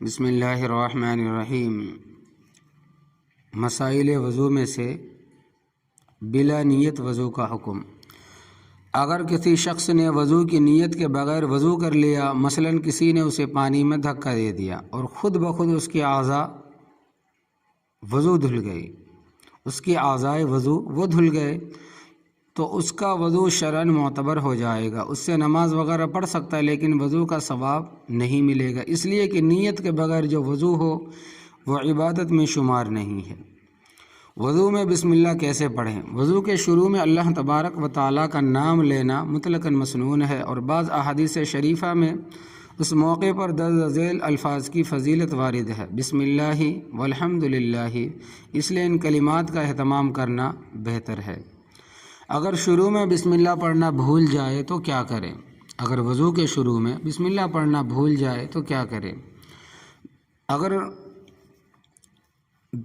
بسم اللہ الرحمن الرحیم۔ مسائل وضو میں سے بلا نیت وضو کا حکم۔ اگر کسی شخص نے وضو کی نیت کے بغیر وضو کر لیا، مثلاً کسی نے اسے پانی میں دھکا دے دیا اور خود بخود اس کے اعضاء وضو دھل گئے، اس کے اعضائے وضو وہ دھل گئے، تو اس کا وضو شرعاً معتبر ہو جائے گا۔ اس سے نماز وغیرہ پڑھ سکتا ہے لیکن وضو کا ثواب نہیں ملے گا، اس لیے کہ نیت کے بغیر جو وضو ہو وہ عبادت میں شمار نہیں ہے۔ وضو میں بسم اللہ کیسے پڑھیں؟ وضو کے شروع میں اللہ تبارک و تعالیٰ کا نام لینا مطلقاً مسنون ہے، اور بعض احادیث شریفہ میں اس موقع پر درج ذیل الفاظ کی فضیلت وارد ہے۔ بسم اللہ والحمد للہ، اس لیے ان کلمات کا اہتمام کرنا بہتر ہے۔ اگر شروع میں بسم اللہ پڑھنا بھول جائے تو کیا کریں؟ اگر وضو کے شروع میں بسم اللہ پڑھنا بھول جائے تو کیا کریں؟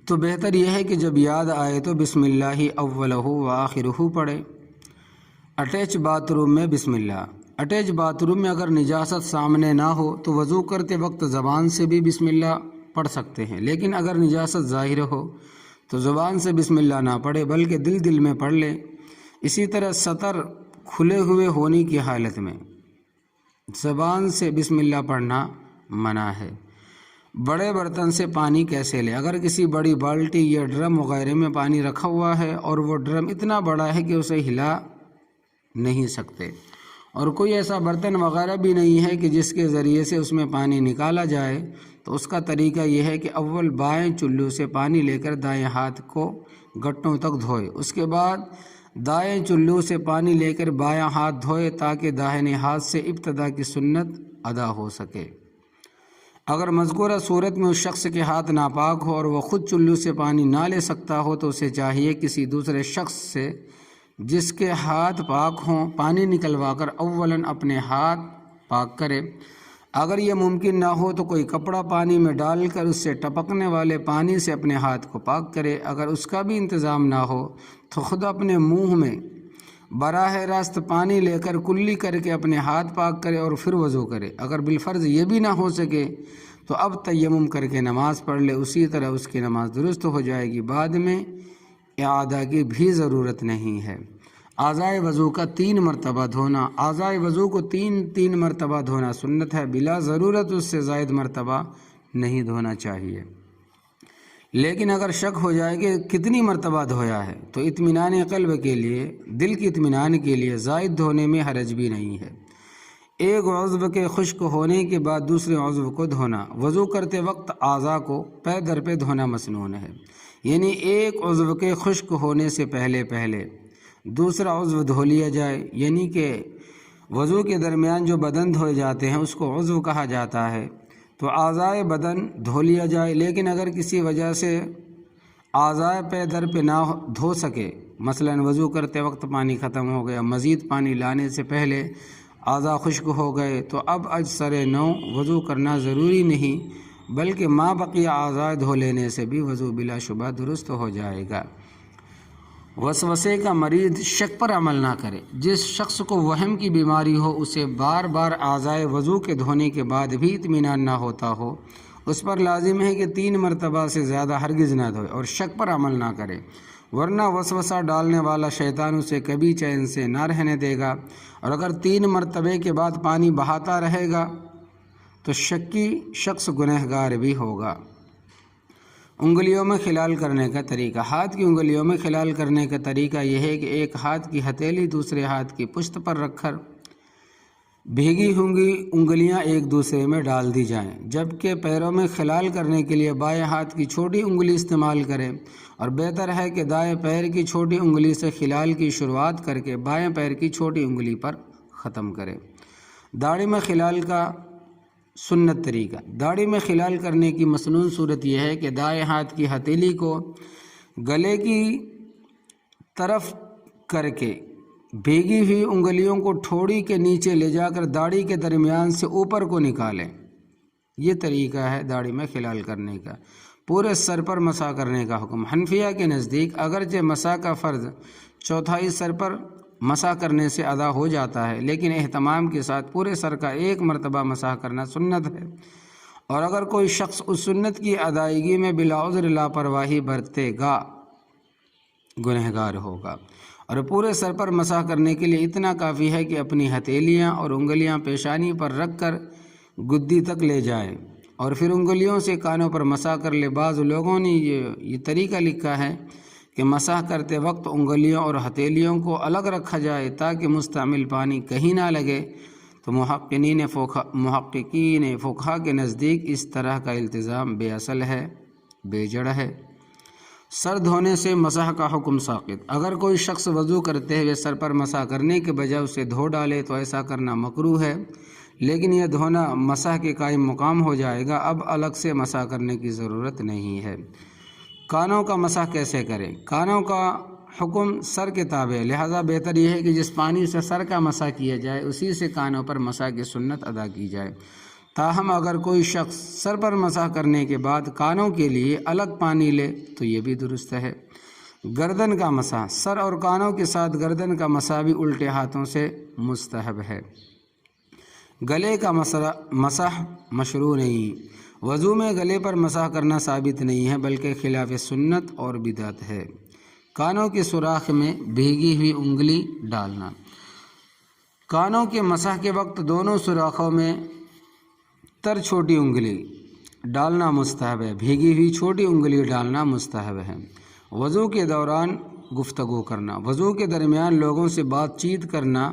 تو بہتر یہ ہے کہ جب یاد آئے تو بسم اللہ اولہ و آخرہ پڑھے۔ اٹیچ باتھ روم میں بسم اللہ۔ اٹیچ باتھ روم میں اگر نجاست سامنے نہ ہو تو وضو کرتے وقت زبان سے بھی بسم اللہ پڑھ سکتے ہیں، لیکن اگر نجاست ظاہر ہو تو زبان سے بسم اللہ نہ پڑھے بلکہ دل میں پڑھ لے۔ اسی طرح سطر کھلے ہوئے ہونے کی حالت میں زبان سے بسم اللہ پڑھنا منع ہے۔ بڑے برتن سے پانی کیسے لے؟ اگر کسی بڑی بالٹی یا ڈرم وغیرہ میں پانی رکھا ہوا ہے اور وہ ڈرم اتنا بڑا ہے کہ اسے ہلا نہیں سکتے، اور کوئی ایسا برتن وغیرہ بھی نہیں ہے کہ جس کے ذریعے سے اس میں پانی نکالا جائے، تو اس کا طریقہ یہ ہے کہ اول بائیں چلو سے پانی لے کر دائیں ہاتھ کو گھٹنوں تک دھوئے، اس کے بعد دائیں چلو سے پانی لے کر بایاں ہاتھ دھوئے تاکہ داہنے ہاتھ سے ابتدا کی سنت ادا ہو سکے۔ اگر مذکورہ صورت میں اس شخص کے ہاتھ ناپاک ہو اور وہ خود چلو سے پانی نہ لے سکتا ہو تو اسے چاہیے کسی دوسرے شخص سے جس کے ہاتھ پاک ہوں پانی نکلوا کر اولاً اپنے ہاتھ پاک کرے۔ اگر یہ ممکن نہ ہو تو کوئی کپڑا پانی میں ڈال کر اس سے ٹپکنے والے پانی سے اپنے ہاتھ کو پاک کرے۔ اگر اس کا بھی انتظام نہ ہو تو خود اپنے منہ میں براہ راست پانی لے کر کلی کر کے اپنے ہاتھ پاک کرے اور پھر وضو کرے۔ اگر بالفرض یہ بھی نہ ہو سکے تو اب تیمم کر کے نماز پڑھ لے، اسی طرح اس کی نماز درست ہو جائے گی، بعد میں اعادہ کی بھی ضرورت نہیں ہے۔ اعضائے وضو کا 3 مرتبہ دھونا۔ اعضائے وضو کو تین مرتبہ دھونا سنت ہے، بلا ضرورت اس سے زائد مرتبہ نہیں دھونا چاہیے۔ لیکن اگر شک ہو جائے کہ کتنی مرتبہ دھویا ہے تو اطمینان قلب کے لیے، دل کی اطمینان کے لیے زائد دھونے میں حرج بھی نہیں ہے۔ ایک عضو کے خشک ہونے کے بعد دوسرے عضو کو دھونا۔ وضو کرتے وقت اعضاء کو پے در پہ دھونا مسنون ہے، یعنی ایک عضو کے خشک ہونے سے پہلے دوسرا عضو دھو لیا جائے، یعنی کہ وضو کے درمیان جو بدن دھوئے جاتے ہیں اس کو عضو کہا جاتا ہے، تو اعضائے بدن دھو لیا جائے۔ لیکن اگر کسی وجہ سے اعضائے پے در پہ نہ دھو سکے، مثلاً وضو کرتے وقت پانی ختم ہو گیا، مزید پانی لانے سے پہلے اعضاء خشک ہو گئے، تو اب اجسر نو وضو کرنا ضروری نہیں، بلکہ ما بقیہ اعضاء دھو لینے سے بھی وضو بلا شبہ درست ہو جائے گا۔ وسوسے کا مریض شک پر عمل نہ کرے۔ جس شخص کو وہم کی بیماری ہو، اسے بار بار اعضائے وضو کے دھونے کے بعد بھی اطمینان نہ ہوتا ہو، اس پر لازم ہے کہ 3 مرتبہ سے زیادہ ہرگز نہ دھوئے اور شک پر عمل نہ کرے، ورنہ وسوسہ ڈالنے والا شیطان اسے کبھی چین سے نہ رہنے دے گا، اور اگر 3 مرتبے کے بعد پانی بہاتا رہے گا تو شکی شخص گنہگار بھی ہوگا۔ انگلیوں میں خلال کرنے کا طریقہ۔ ہاتھ کی انگلیوں میں خلال کرنے کا طریقہ یہ ہے کہ ایک ہاتھ کی ہتھیلی دوسرے ہاتھ کی پشت پر رکھ کر بھیگی ہوئی انگلیاں ایک دوسرے میں ڈال دی جائیں، جبکہ پیروں میں خلال کرنے کے لیے بائیں ہاتھ کی چھوٹی انگلی استعمال کریں، اور بہتر ہے کہ دائیں پیر کی چھوٹی انگلی سے خلال کی شروعات کر کے بائیں پیر کی چھوٹی انگلی پر ختم کریں۔ داڑھی میں خلال کا سنت طریقہ۔ داڑھی میں خلال کرنے کی مسنون صورت یہ ہے کہ دائیں ہاتھ کی ہتھیلی کو گلے کی طرف کر کے بھیگی ہوئی انگلیوں کو ٹھوڑی کے نیچے لے جا کر داڑھی کے درمیان سے اوپر کو نکالیں۔ یہ طریقہ ہے داڑھی میں خلال کرنے کا۔ پورے سر پر مسح کرنے کا حکم۔ حنفیہ کے نزدیک اگرچہ مسح کا فرض چوتھائی سر پر مسح کرنے سے ادا ہو جاتا ہے، لیکن اہتمام کے ساتھ پورے سر کا 1 مرتبہ مسح کرنا سنت ہے، اور اگر کوئی شخص اس سنت کی ادائیگی میں بلا عذر لاپرواہی برتے گا گنہگار ہوگا۔ اور پورے سر پر مسح کرنے کے لیے اتنا کافی ہے کہ اپنی ہتھیلیاں اور انگلیاں پیشانی پر رکھ کر گدی تک لے جائے اور پھر انگلیوں سے کانوں پر مسح کر لے۔ بعض لوگوں نے یہ طریقہ لکھا ہے کہ مسح کرتے وقت انگلیوں اور ہتھیلیوں کو الگ رکھا جائے تاکہ مستعمل پانی کہیں نہ لگے، تو محققین فقہا کے نزدیک اس طرح کا التزام بے اصل ہے، بے جڑ ہے۔ سر دھونے سے مسح کا حکم ساقط۔ اگر کوئی شخص وضو کرتے ہوئے سر پر مسح کرنے کے بجائے اسے دھو ڈالے تو ایسا کرنا مکروہ ہے، لیکن یہ دھونا مسح کے قائم مقام ہو جائے گا، اب الگ سے مسح کرنے کی ضرورت نہیں ہے۔ کانوں کا مسح کیسے کریں؟ کانوں کا حکم سر کے تابع ہے، لہذا بہتر یہ ہے کہ جس پانی سے سر کا مسح کیا جائے اسی سے کانوں پر مسح کی سنت ادا کی جائے۔ تاہم اگر کوئی شخص سر پر مسح کرنے کے بعد کانوں کے لیے الگ پانی لے تو یہ بھی درست ہے۔ گردن کا مسح، سر اور کانوں کے ساتھ گردن کا مسح بھی الٹے ہاتھوں سے مستحب ہے۔ گلے کا مسح مشروع نہیں، وضو میں گلے پر مسح کرنا ثابت نہیں ہے بلکہ خلاف سنت اور بدعت ہے۔ کانوں کے سوراخ میں بھیگی ہوئی انگلی ڈالنا، کانوں کے مسح کے وقت دونوں سوراخوں میں تر چھوٹی انگلی ڈالنا مستحب ہے، بھیگی ہوئی چھوٹی انگلی ڈالنا مستحب ہے۔ وضو کے دوران گفتگو کرنا، وضو کے درمیان لوگوں سے بات چیت کرنا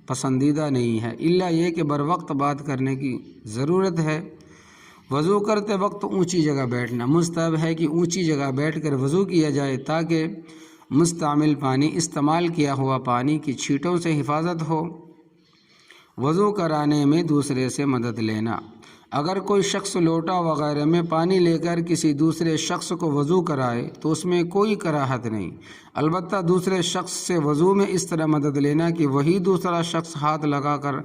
پسندیدہ نہیں ہے، الا یہ کہ بر وقت بات کرنے کی ضرورت ہے۔ وضو کرتے وقت اونچی جگہ بیٹھنا، مستحب ہے کہ اونچی جگہ بیٹھ کر وضو کیا جائے تاکہ مستعمل پانی استعمال کیا ہوا پانی کی چھینٹوں سے حفاظت ہو۔ وضو کرانے میں دوسرے سے مدد لینا، اگر کوئی شخص لوٹا وغیرہ میں پانی لے کر کسی دوسرے شخص کو وضو کرائے تو اس میں کوئی کراہت نہیں، البتہ دوسرے شخص سے وضو میں اس طرح مدد لینا کہ وہی دوسرا شخص ہاتھ لگا کر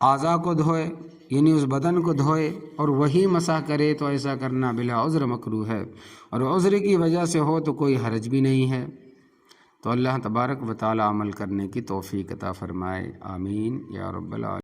اعضاء کو دھوئے، یعنی اس بدن کو دھوئے اور وہی مسح کرے، تو ایسا کرنا بلا عذر مکروہ ہے، اور عذر کی وجہ سے ہو تو کوئی حرج بھی نہیں ہے۔ تو اللہ تبارک و تعالی عمل کرنے کی توفیق عطا فرمائے، آمین یا رب العالمین۔